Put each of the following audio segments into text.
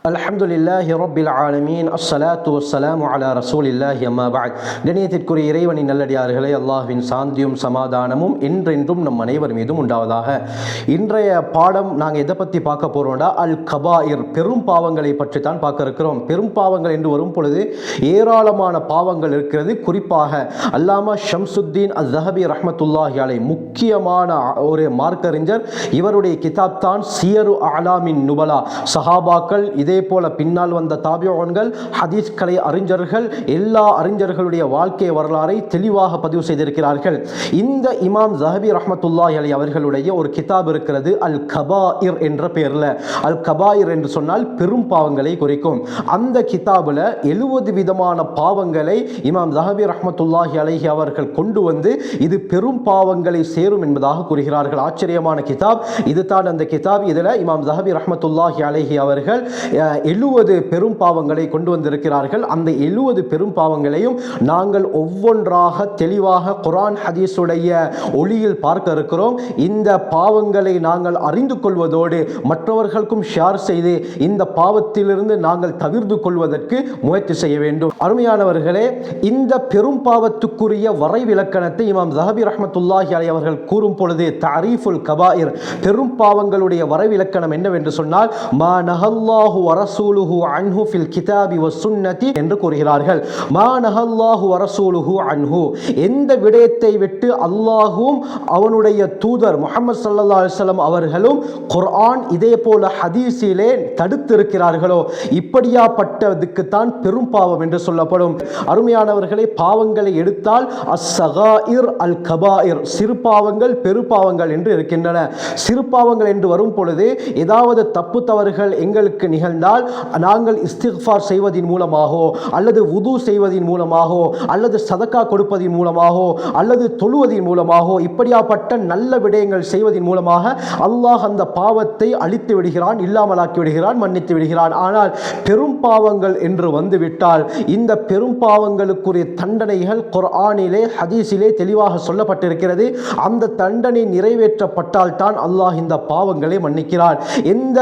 அல்ஹம்துலில்லாஹி ரப்பில் ஆலமீன் அஸ்ஸலாத்து வஸ்ஸலாமு அலா ரசூலில்லாஹி அம்மா பஅத். கண்ணியத்திற்குரிய இறைவனின் நல்லடியார்களே, அல்லாஹ்வின் சாந்தியும் சமாதானமும் என்றென்றும் நம் அனைவர் மீதும் உண்டாவதாக. இன்றைய பாடம் நாங்கள் எதை பற்றி பார்க்க போகிறோம்னா, அல் கபாயிர், பெரும் பாவங்களை பற்றி தான் பார்க்க இருக்கிறோம். பெரும் பாவங்கள் என்று வரும் பொழுது ஏராளமான பாவங்கள் இருக்கிறது. குறிப்பாக அல்லாமா ஷம்சுத்தீன் அஸ்ஸஹபி ரஹ்மத்துல்லாஹி அலைஹி, முக்கியமான ஒரு மார்க்கறிஞர், இவருடைய கிதாப் தான் சியரு அலாமின் நுபலா. சஹாபாக்கள், இதே போல பின்னால் வந்த தாபிஊன்கள், ஹதீஸ் கலை அறிஞர்கள், எல்லா அறிஞர்களுடைய வாழ்க்கை வரலாறை தெளிவாக பதிவு செய்திருக்கிறார்கள். இந்த இமாம் ஸஹபி ரஹ்மத்துல்லாஹி அலைஹி அவர்களுடைய ஒரு கிதாப் இருக்கிறது, அல் கபாயிர் என்ற பெயரில். அல் கபாயிர் என்று சொன்னால் பெரும் பாவங்களை குறிக்கும். அந்த கிதாபில் 70 விதமான பாவங்களை இமாம் ஸஹபி ரஹ்மத்துல்லாஹி அலைஹி அவர்கள் கொண்டு வந்து இது பெரும் பாவங்களை சேரும் என்பதாக கூறுகிறார்கள். ஆச்சரியமான கிதாப் இதுதான் அந்த கிதாப். இதில் இமாம் ஸஹபி ரஹ்மத்துல்லாஹி அலைஹி அவர்கள் 70 பெரும் பாவங்களை கொண்டு வந்திருக்கிறார்கள். அந்த 70 பெரும் பாவங்களையும் நாங்கள் ஒவ்வொன்றாக தெளிவாக குர்ஆன் ஹதீஸுடைய ஒளியில் பார்க்க இருக்கிறோம். இந்த பாவங்களை நாங்கள் அறிந்து கொள்வதோடு மற்றவர்களுக்கும் ஷேர் செய்து இந்த பாவத்திலிருந்து நாங்கள் தவிர்த்து கொள்வதற்கு முயற்சி செய்ய வேண்டும். அருமையானவர்களே, இந்த பெரும் பாவத்துக்குரிய வரைவிலக்கணத்தை இமாம் ஸஹபி ரஹ்மத்துல்லாஹி அலைஹி அவர்கள் கூறும் பொழுது, தஅரீஃபுல் கபாயிர், பெரும் பாவங்களுடைய வரைவிலக்கணம் என்னவென்று சொன்னால், மா நஹல்லாஹு வ ரசூலுஹு அன்ஹு ஃபில் கிதாபி வ சுன்னதி என்று கூறுகிறார்கள். மா நஹல்லாஹு வ ரசூலுஹு அன்ஹு, எந்த விடயத்தை விட்டு அல்லாஹும் அவனுடைய தூதர் முஹம்மது ஸல்லல்லாஹு அலைஹி வஸல்லம் அவர்களும் குர்ஆன் இதே போல ஹதீஸிலே தடுத்திருக்கிறார்களோ, இப்படியாப்பட்டதுக்கு தான் பெரும் பாவம் என்று சொல்லப்படும். அருமையானவர்களே, பாவங்களை எடுத்தால் அஸ்ஸகாயிர் அல் கபாயிர், சிறு பாவங்கள் பெரு பாவங்கள் என்று இருக்கின்றன. சிறு பாவங்கள் என்று வரும் பொழுது ஏதாவது தப்பு தவறுகள் எங்களுக்கு நிகழ்ந்தால் நாங்கள் இஸ்திக்ஃபார் செய்வதின் மூலமாகவோ அல்லது வுது செய்வதின் மூலமாகவோ அல்லது சதக்கா கொடுப்பதின் மூலமாகவோ அல்லது தொழுவதின் மூலமாகவோ இப்படியாப்பட்ட நல்ல விடயங்கள் செய்வதின் மூலமாக அல்லாஹ் அந்த பாவத்தை அழித்து விடுகிறான், இல்லாமலாக்கி விடுகிறான், மன்னித்து விடுகிறான். ஆனால் பெரும் பாவங்கள் என்று வந்துவிட்டால் இந்த பெரும் பாவங்களுக்குரிய தண்டனைகள் குர்ஆனிலே ஹதீஸிலே தெளிவாக சொல்லப்பட்டிருக்கிறது. அந்த தண்டனை நிறைவேற்றப்பட்டால் தான் அல்லாஹ் இந்த பாவங்களை மன்னிக்கிறான். எந்த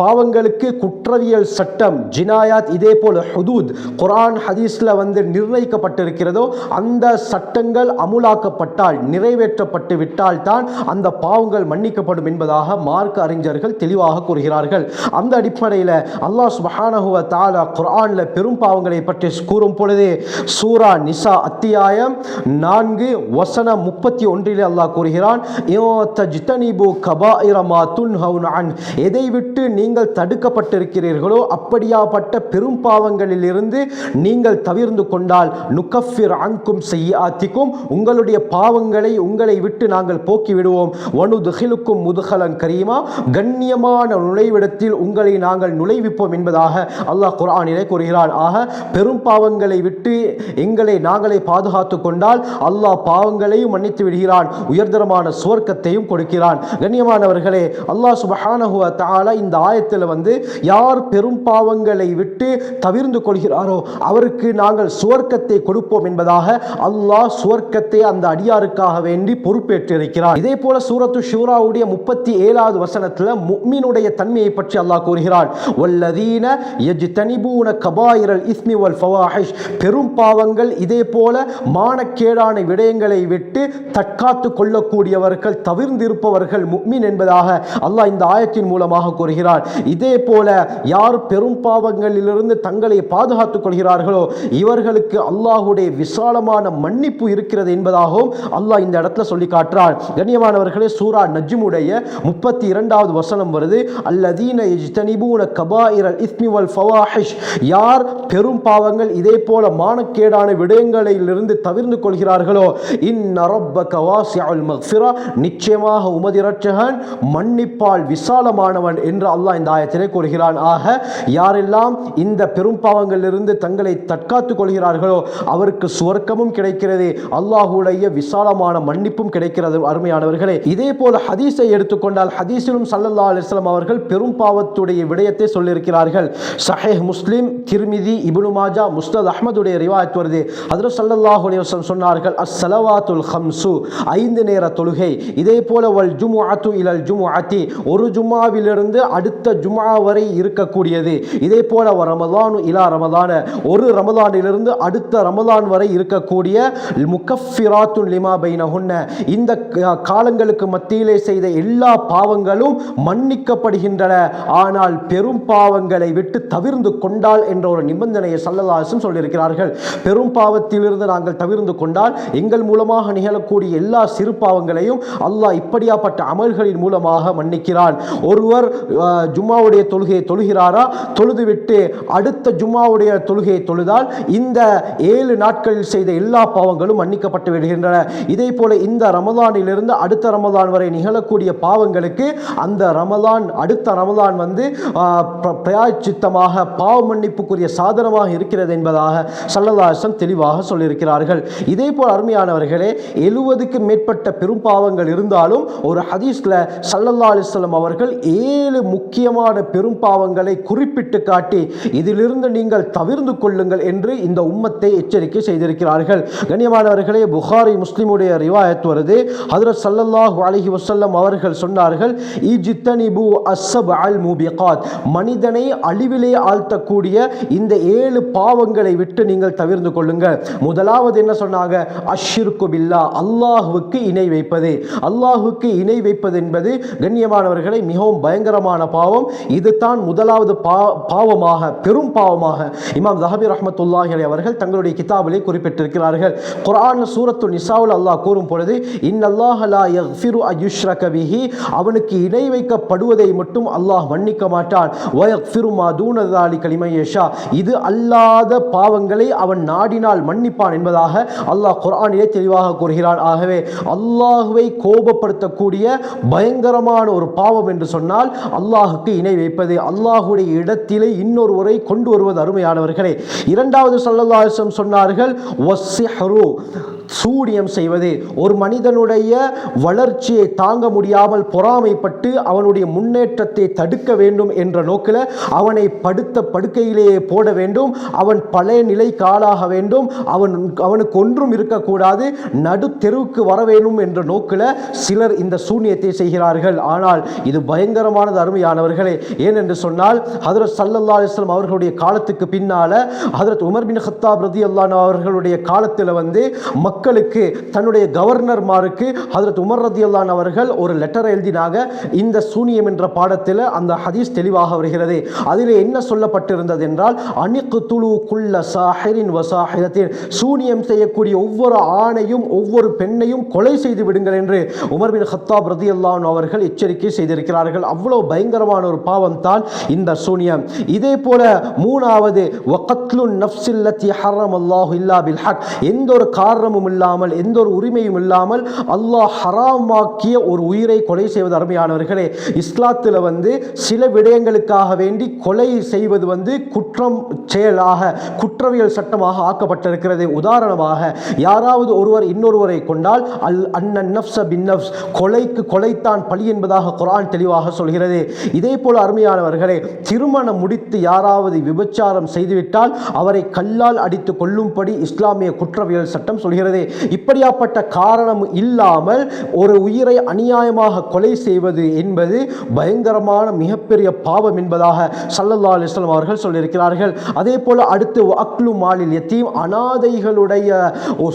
பாவங்களுக்கு குற்றவியல் சட்டம், ஜினாயாத், இதே போல ஹுதூத் குர்ஆன் ஹதீஸ்ல நிர்ணயிக்கப்பட்டிருக்கிறதோ அந்த சட்டங்கள் அமுலாக்கப்பட்டால், நிறைவேற்றப்பட்டு விட்டால் தான் அந்த பாவங்கள் மன்னிக்கப்படும் என்பதாக மார்க்க அறிஞர்கள் தெளிவாக கூறுகிறார்கள். அந்த அடிப்படையில் அல்லாஹ் சுப்ஹானஹு வ தஆலா குர்ஆன்ல பெரும் பாவங்களை பற்றி கூறும் பொழுது, சூரா நிசா அத்தியாயம் 4 வசனம் 31 அல்லாஹ் கூறுகிறான், தஜ்தனிபு கபாயிர மா துன்ஹவுன அன், எதை விட்டு நீங்கள் தடுக்கப்பட்டிருக்கிறீர்களோ அப்படியாப்பட்ட பெரும் பாவங்களில் இருந்து நீங்கள் தவிர்ந்து கொண்டால், நுகஃபிர் அன்கும் ஸய்யிஆத்திக்கும், உங்களுடைய பாவங்களை உங்களை விட்டு நாங்கள் போக்கி விடுவோம், வனுத்ஹிலுக்கும் முத்ஹலன் கரீமா, கண்ணியமான நுழைவிடத்தில் உங்களை நாங்கள் நுழைவிப்போம் என்பதாக அல்லாஹ் குர்ஆனிலே கூறுகிறான். ஆக பெரும் பாவங்களை விட்டு எங்களை நாங்களே பாதுகாத்து கொண்டால் அல்லாஹ் பாவங்களையும் மன்னித்து விடுகிறான், உயர்தரமான சுவர்க்கத்தையும் கொடுக்கிறான். கண்ணியமானவர்களே, அல்லாஹ் சுப்ஹானஹு வ தஆலா இந்த ஆயத்தில் யார் பெரும் பாவங்களை விட்டு தவிர்ந்து கொள்கிறாரோ அவருக்கு நாங்கள் சுவர்க்கத்தை கொடுப்போம் என்பதாக அல்லாஹ் சுவர்க்கத்தை அந்த அடியாருக்காக வேண்டி பொறுப்பேற்றிருக்கிறார். இதே போல சூரத்து ஷூராவுடைய 37வது வசனத்தில் முஃமினுடைய தன்மையை பற்றி அல்லாஹ் கூறுகிறார், வல்லதீன யஜ்தனிபூன கபாயிரல் இஸ்மி வல் ஃபவாஹிஷ், பெரும் பாவங்கள் இதே போல மானக்கேடான விடயங்களை விட்டு தற்காத்து கொள்ளக்கூடியவர்கள், தவிர்ந்திருப்பவர்கள் முஃமின் என்பதாக அல்லாஹ் இந்த ஆயத்தின் மூலமாக கூறுகிறார். இதே போல யார் பெரும் பாவங்களிலிருந்து தங்களை பாதுகாத்துக் கொள்கிறார்களோ இவர்களுக்கு அல்லாஹ்வுடைய விசாலமான மன்னிப்பு இருக்கிறது என்பதாகவும் அல்லாஹ் இந்த இடத்துல சொல்லி காட்டுறார். கண்ணியமானவர்களே, சூரா நஜ்முடைய 32வது வசனம் வருது, அல்லதீன யஜ்தனிபூன கபாயிரல் இஸ்மி வல் ஃபவாஹிஷ், யார் பெரும் பாவங்கள் இதே போல மானக்கேடான விடயங்களிலிருந்து தவிர்ந்து கொள்கிறார்களோ, இன்ன ரப்பக வாசிஉல் மக்ஃபிரா, நிச்சயமாக உமது இரட்சகன் மன்னிப்பால் விசாலமானவன் என்று அல்லாஹ் இந்த ஆயத்திலே கூறுகிறான். ஆக யாரெல்லாம் இந்த பெரும் பாவங்களிலிருந்து தங்களை தற்காத்துக் கொள்கிறார்களோ அவருக்கு சுவர்க்கமும் கிடைக்கிறது, அல்லாஹ்வுடைய விசாலமான மன்னிப்பும் கிடைக்கிறது. அருமையானவர்களே, இதே போல ஹதீஸை எடுத்துக்கொண்டால் ஹதீஸிலும் ஸல்லல்லாஹு அலைஹி வஸல்லம் அவர்கள் பெரும் பாவத்துடைய விடயத்தை சொல்லியிருக்கிறார்கள். சஹீஹ் முஸ்லிம், திர்மிதி, இப்னு மாஜா, முஸ்னத் அஹ்மதுடைய ரிவாயத் வருது. ஹஜ்ரத் ஸல்லல்லாஹு அலைஹி வஸல்லம் சொன்னார்கள், அஸ்ஸலவாத்துல் ஹம்சு, 5 நேர தொழுகை, இதே போல வல் ஜுமுஅத்து இலல் ஜுமுஅத்தி, ஒரு ஜும்மாவிலிருந்து அடுத்த ஜும்ஆ வரை இருக்கக்கூடியது. இதே போல ரமலானு இலா ரமலான, ஒரு ரமலானிலிருந்து அடுத்த ரமலான் வரை இருக்கக்கூடிய முகஃபிராத்துன் லிமா பைனஹுன்ன, இந்த காலங்களுக்கு மத்தியிலே செய்த எல்லா பாவங்களும் மன்னிக்கப்படுகின்றன. ஆனால் பெரும் பாவங்களை விட்டு தவிர்ந்து கொண்டால் என்ற ஒரு நிபந்தனையை ஸல்லல்லாஹு அலைஹி வஸல்லம் சொல்லியிருக்கிறார்கள். பெரும் பாவத்திலிருந்து நாங்கள் தவிர்ந்து கொண்டால் எங்கள் மூலமாக நிகழக்கூடிய எல்லா சிறு பாவங்களையும் அல்லாஹ் இப்படியாப்பட்ட அமல்களின் மூலமாக மன்னிக்கிறான். ஒருவர் ஜும்மாவுடைய தொழுகையை தொழுகிறாரா, தொழுதுவிட்டு அடுத்த ஜும்மாவுடைய தொழுகையை தொழுதால் இந்த 7 நாட்களில் செய்த எல்லா பாவங்களும் மன்னிக்கப்பட்டு விடுகின்றன. இதே போல இந்த ரமலானிலிருந்து அடுத்த ரமலான் வரை நிகழக்கூடிய பாவங்களுக்கு அந்த ரமலான் அடுத்த ரமலான் பிராயச்சித்தமாக பாவ மன்னிப்புக்குரிய சாதனமாக இருக்கிறது என்பதாக ஸல்லல்லாஹு அலைஹி வஸல்லம் தெளிவாக சொல்லியிருக்கிறார்கள். இதே போல் அருமையானவர்களே, 70க்கு மேற்பட்ட பெரும் பாவங்கள் இருந்தாலும் ஒரு ஹதீஸ்ல ஸல்லல்லாஹு அலைஹி வஸல்லம் அவர்கள் 7 முக்கியமான பெரும் பாவங்களை குறிப்பிட்டு காட்டி இதிலிருந்து நீங்கள் தவிர்ந்து கொள்ளுங்கள் என்று இந்த உம்மத்தை எச்சரிக்கை செய்திருக்கிறார்கள். கண்ணியமானவர்களே, புகாரி முஸ்லிமுடைய ரிவாயத் வருது. ஹஜ்ரத் ஸல்லல்லாஹு அலைஹி வஸல்லம் அவர்கள் சொன்னார்கள், இஜ்தனிபு அஸ்ஸப்அல் மூபிகாத், மனிதனை அழிவிலே ஆழ்த்தக்கூடிய இந்த 7 பாவங்களை விட்டு நீங்கள் தவிர்ந்து கொள்ளுங்கள். முதலாவது என்ன சொன்னாங்க? அஷ்ஷிர்கு பில்லாஹ், அல்லாஹ்வுக்கு இணை வைப்பது. அல்லாஹ்வுக்கு இணை வைப்பது என்பது கண்ணியமானவர்களை மிகவும் பயங்கரமான பாவம். இதுதான் முதலாவது பாவமாக, பெரும் பாவமாக இமாம் ஸஹபி ரஹ்மத்துல்லாஹி அலைஹி அவர்கள் தங்களுடைய கிதாபிலே குறிப்பிட்டிருக்கிறார்கள். குர்ஆன் சூரத்து நிசாவில் அல்லாஹ் கூறும் பொழுது, இன்னல்லாஹ லா யக்ஃபிரு அய்யுஷ்ரக பிஹி, அவனுக்கு இணை வைக்கப்படுவதை மட்டும் அல்லாஹ் மன்னிக்க மாட்டான். வயக்ஃபிரு மா தூன ஸாலிக லிமன் யஷா, இது அல்லாத பாவங்களை அவன் நாடினால் மன்னிப்பான் என்பதாக அல்லாஹ் குர்ஆனிலே தெளிவாக கூறுகிறான். ஆகவே அல்லாஹ்வை கோபப்படுத்தக்கூடிய பயங்கரமான ஒரு பாவம் என்று சொன்னால் அல்லாஹுக்கு இணை வைப்பது, அல்லாஹுடைய இடத்திலே இன்னொருவரை கொண்டு வருவது. அருமையானவர்களே, இரண்டாவது ஸல்லல்லாஹு அலைஹி வஸல்லம் சொன்னார்கள், வஸ்ஸிஹ்ரு, சூனியம் செய்வது. ஒரு மனிதனுடைய வளர்ச்சியை தாங்க முடியாமல் பொறாமைப்பட்டு அவனுடைய முன்னேற்றத்தை தடுக்க வேண்டும் என்ற நோக்கில் அவனை படுக்கையிலேயே போட வேண்டும், அவன் பழைய நிலைக்கு ஆளாக வேண்டும், அவனுக்கு ஒன்றும் இருக்கக்கூடாது, நடு தெருவுக்கு வர வேண்டும் என்ற நோக்கில் சிலர் இந்த சூனியத்தை செய்கிறார்கள். ஆனால் இது பயங்கரமானது அருமையானவர்களே. ஏனென்று சொன்னால் ஹஜ்ரத் ஸல்லல்லாஹு அலைஹி வஸல்லம் அவர்களுடைய காலத்துக்கு பின்னால ஹஜ்ரத் உமர் பின் கத்தாப் ரலியல்லாஹு அன்ஹு அவர்களுடைய காலத்தில் மக்களுக்கு, தன்னுடைய கவர்னர்மாருக்கு ஹஜ்ரத் உமர் ரலியல்லாஹு அன்ஹு அவர்கள் ஒரு லெட்டர் எழுதினாங்க. இந்த சூனியம் என்ற பாடத்தில் அந்த ஹதீஸ் தெளிவாக வருகிறது. அதில் என்ன சொல்லப்பட்டிருந்தது என்றால், அனிக்துலு குல்ல சாஹிரின் வசாஹிரத்தின், சூனியம் செய்யக்கூடிய ஒவ்வொரு ஆணையும் ஒவ்வொரு பெண்ணையும் கொலை செய்து விடுங்கள் என்று உமர் பின் கத்தாப் ரலியல்லாஹு அன்ஹு அவர்கள் எச்சரிக்கை செய்திருக்கிறார்கள். அவ்வளவு பயங்கரமான ஒரு பாவம் தான் இந்த சூனியம். இதே போல மூணாவது, வகத்லுன் நஃப்ஸில் லத்தி ஹர்ரமல்லாஹு இல்லா பில் ஹக், எந்த ஒரு காரணமும் இல்லாமல் எந்த ஒரு உரிமையும் இல்லாமல் அல்லாஹ் ஹராமாக்கிய ஒரு உயிரை கொலை செய்வது. அருமையானவர்களே, இஸ்லாத்தில் சில விடயங்களுக்காக வேண்டி கொலை செய்வது குற்றம் செயலாக, குற்றவியல் சட்டமாக ஆக்கப்பட்டிருக்கிறது. உதாரணமாக, யாராவது ஒருவர் இன்னொருவரை கொண்டால் அன்னன் நஃப்ஸ பின் நஃப்ஸ், கொலைக்கு கொலைத்தான் பழி என்பதாக குர்ஆன் தெளிவாக சொல்கிறது. இதே போல அருமையானவர்களே, திருமணம் முடித்து யாராவது விபச்சாரம் செய்துவிட்டால் அவரை கல்லால் அடித்து கொல்லும்படி இஸ்லாமிய குற்றவியல் சட்டம் சொல்கிறது. இப்படியாப்பட்ட காரணம் இல்லாமல் ஒரு உயிரை அநியாயமாக கொலை செய்வது என்பது பயங்கரமான மிகப்பெரிய பாவம் என்பதாக ஸல்லல்லாஹு அலைஹி வஸல்லம் அவர்கள் சொல்லியிருக்கிறார்கள். அதே போல அடுத்து அக்லு மாலில் யத்தீம், அனாதைகளுடைய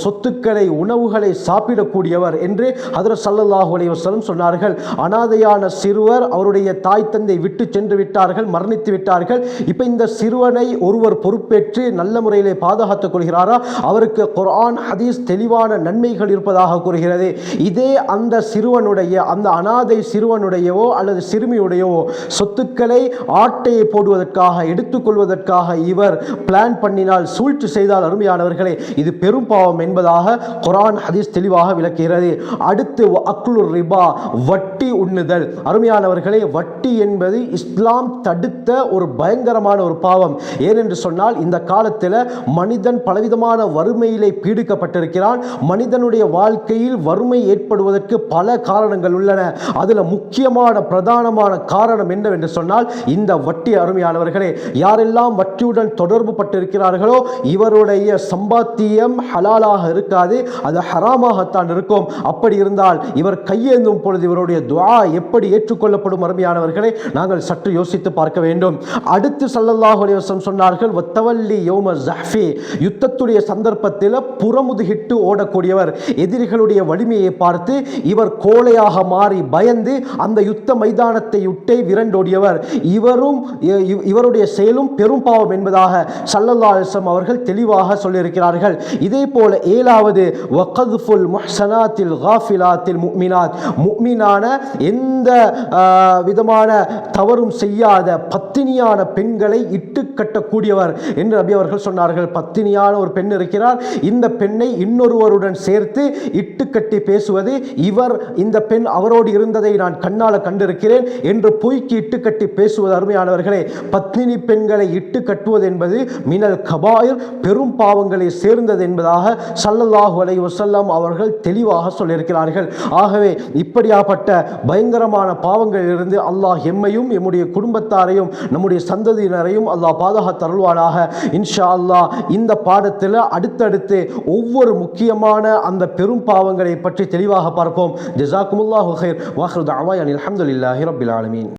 சொத்துக்களை, உணவுகளை சாப்பிடக்கூடியவர் என்று ஹஜ்ரத் ஸல்லல்லாஹு அலைஹி வஸல்லம் சொன்னார்கள். அனாதையான சிறுவர் அவருடைய தாய் தந்தை விட்டு சென்று விட்டார்கள், மரணித்து விட்டார்கள். இப்போ இந்த சிறுவனை ஒருவர் பொறுப்பேற்று நல்ல முறையிலே பாதுகாத்துக் கொள்கிறாரா, அவருக்கு குர்ஆன் ஹதீஸ் தெளிவான நன்மைகள் இருப்பதாக கூறுகிறது. இதே அந்த சிறுவனுடைய, அந்த அனாதை சிறுவனுடையவோ அல்லது சிறுமியுடையவோ சொத்துக்களை ஆட்டையை போடுவதற்காக, எடுத்துக்கொள்வதற்காக இவர் பிளான் பண்ணினால், சூழ்ச்சி செய்தால், அருமையானவர்களே, இது பெரும் பாவம் என்பதாக குர்ஆன் ஹதீஸ் தெளிவாக விளக்குகிறது. அடுத்து அக்லு ரிபா, வட்டி உண்ணுதல். அருமையானவர்களே, வட்டி என்பது இஸ்லாம் தடுத்த ஒரு பயங்கரமான ஒரு பாவம். ஏனென்று சொன்னால் இந்த காலத்தில் மனிதன் பலவிதமான வறுமையிலே பீடிக்கப்பட்டிருக்கிறான். மனிதனுடைய வாழ்க்கையில் வறுமை ஏற்படுவதற்கு பல காரணங்கள் உள்ளன. அதில் முக்கியமான பிரதானமான காரணம் என்னவென்று சொன்னால் இந்த வட்டி. அருமையானவர்களே, யாரெல்லாம் வட்டியுடன் தொடர்பு பட்டிருக்கிறார்களோ இவருடைய சம்பாத்தியம் ஹலாலாக இருக்காது, அது ஹராமாகத்தான் இருக்கும். அப்படி இருந்தால் இவர் கையேந்தும் பொழுது இவருடைய துஆ எப்படி ஏற்றுக்கொள்ளப்படும்? அருமையானவர்களே, நாங்கள் சற்று யோசித்து யோசித்து பார்க்க வேண்டும். அடுத்து ஸல்லல்லாஹு அலைஹி வஸல்லம் சொன்னார்கள், வத்தவல்லி யௌம ஸஹ்ஃபி, யுத்தத்துடைய சந்தர்ப்பத்தில் புறமுதுகிட்டு ஓடக்கூடியவர், எதிரிகளுடைய வலிமையை பார்த்து இவர் கோழையாக மாறி பயந்து அந்த யுத்த மைதானத்தை விட்டே விரண்டோடியவர், இவருடைய செயலும் பெரும் பாவம் என்பதாக ஸல்லல்லாஹு அலைஹி வஸல்லம் அவர்கள் தெளிவாக சொல்லியிருக்கிறார்கள். இதே போல 7வது வகத்ஃபுல் முஹ்ஸனாத்தில் காஃபிலாத்தில் முஃமினாத், முஃமினான எந்த விதமான தவறும் செய்யாத பத்தினியான பெண்களை இட்டு கட்டக்கூடியவர் என்று நபி அவர்கள் சொன்னார்கள். பத்தினியான ஒரு பெண் இருக்கிறார், இந்த பெண்ணை இன்னொருவருடன் சேர்த்து இட்டு கட்டி பேசுவது, இந்த பெண் அவரோடு இருந்ததை நான் கண்ணால் கண்டிருக்கிறேன் என்று பொய்க்கு இட்டு கட்டி பேசுவது. அருமையானவர்களே, பத்தினி பெண்களை இட்டு கட்டுவது என்பது மினல் கபாயிர், பெரும் பாவங்களை சேர்ந்தது என்பதாக ஸல்லல்லாஹு அலைஹி வஸல்லம் அவர்கள் தெளிவாக சொல்லியிருக்கிறார்கள். ஆகவே இப்படியாப்பட்ட பயங்கரமான பாவங்களிலிருந்து அல்லாஹ் எம்மையும் எம்முடைய குடும்பத்தாரையும் நம்முடைய சந்ததியினரையும் அல்லாஹ் பாதுகாத்தருள்வானாக. இன்ஷா அல்லாஹ் இந்த பாடத்தில் அடுத்தடுத்து ஒவ்வொரு முக்கியமான அந்த பெரும் பாவங்களை பற்றி தெளிவாக பார்ப்போம். ஜஸாக்குமுல்லாஹு கைர். வாஹிரு தஅவானா அல்ஹம்துலில்லாஹி ரப்பில் ஆலமீன்.